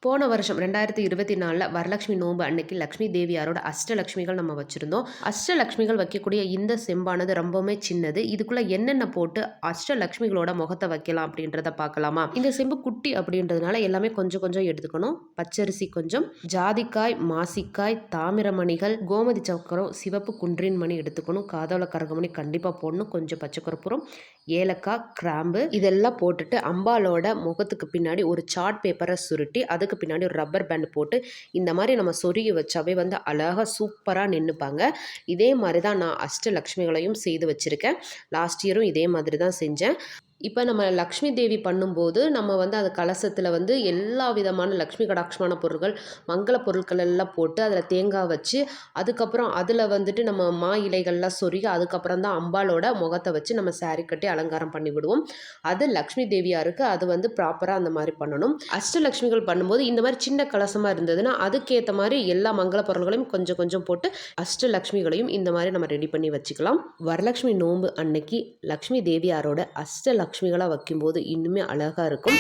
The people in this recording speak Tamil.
போன வருஷம் 2024 வரலட்சுமி நோன்பு அன்னைக்கு லக்ஷ்மி தேவியாரோட அஷ்டலக்ஷ்மிகள் நம்ம வச்சுருந்தோம். அஷ்டலக்ஷ்மிகள் வைக்கக்கூடிய இந்த செம்பானது ரொம்பவுமே சின்னது. இதுக்குள்ளே என்னென்ன போட்டு அஷ்டலக்ஷ்மிகளோட முகத்தை வைக்கலாம் அப்படின்றத பார்க்கலாமா? இந்த செம்பு குட்டி அப்படின்றதுனால எல்லாமே கொஞ்சம் கொஞ்சம் எடுத்துக்கணும். பச்சரிசி கொஞ்சம், ஜாதிக்காய், மாசிக்காய், தாமிரமணிகள், கோமதி சக்கரம், சிவப்பு குன்றின் மணி எடுத்துக்கணும். காதோல கரகமணி கண்டிப்பாக போடணும். கொஞ்சம் பச்சைக்கற்பூரம், ஏலக்காய், கிராம்பு இதெல்லாம் போட்டுட்டு அம்பாலோட முகத்துக்கு பின்னாடி ஒரு சார்ட் பேப்பரை சுருட்டி அதுக்கு பின்னாடி ஒரு ரப்பர் பேண்ட் போட்டு இந்த மாதிரி நம்ம சொருகி வச்சாவே அழகாக சூப்பராக நின்றுப்பாங்க. இதே மாதிரி தான் நான் அஷ்டலக்ஷ்மிகளையும் செய்து வச்சுருக்கேன். லாஸ்ட் இயரும் இதே மாதிரி தான் செஞ்சேன். இப்போ நம்ம லக்ஷ்மி தேவி பண்ணும்போது நம்ம அந்த கலசத்தில் எல்லா விதமான லக்ஷ்மி கடாட்சமான பொருட்கள், மங்கள பொருட்கள் எல்லாம் போட்டு அதில் தேங்காய் வச்சு அதுக்கப்புறம் அதில் நம்ம மா இலைகள்லாம் சொருகி அதுக்கப்புறம் தான் அம்பாலோட முகத்தை வச்சு நம்ம சாரி கட்டி அலங்காரம் பண்ணி விடுவோம். அது லக்ஷ்மி தேவியாருக்கு அது ப்ராப்பராக அந்த மாதிரி பண்ணணும். அஷ்டலக்ஷ்மிகள் பண்ணும்போது இந்த மாதிரி சின்ன கலசமாக இருந்ததுன்னா அதுக்கேற்ற மாதிரி எல்லா மங்கள பொருள்களையும் கொஞ்சம் கொஞ்சம் போட்டு அஷ்டலக்ஷ்மிகளையும் இந்த மாதிரி நம்ம ரெடி பண்ணி வச்சுக்கலாம். வரலட்சுமி நோன்பு அன்னைக்கு லக்ஷ்மி தேவியாரோட அஷ்டலக்ஷ்மிகளாக வைக்கும்போது இன்னுமே அழகாக இருக்கும்.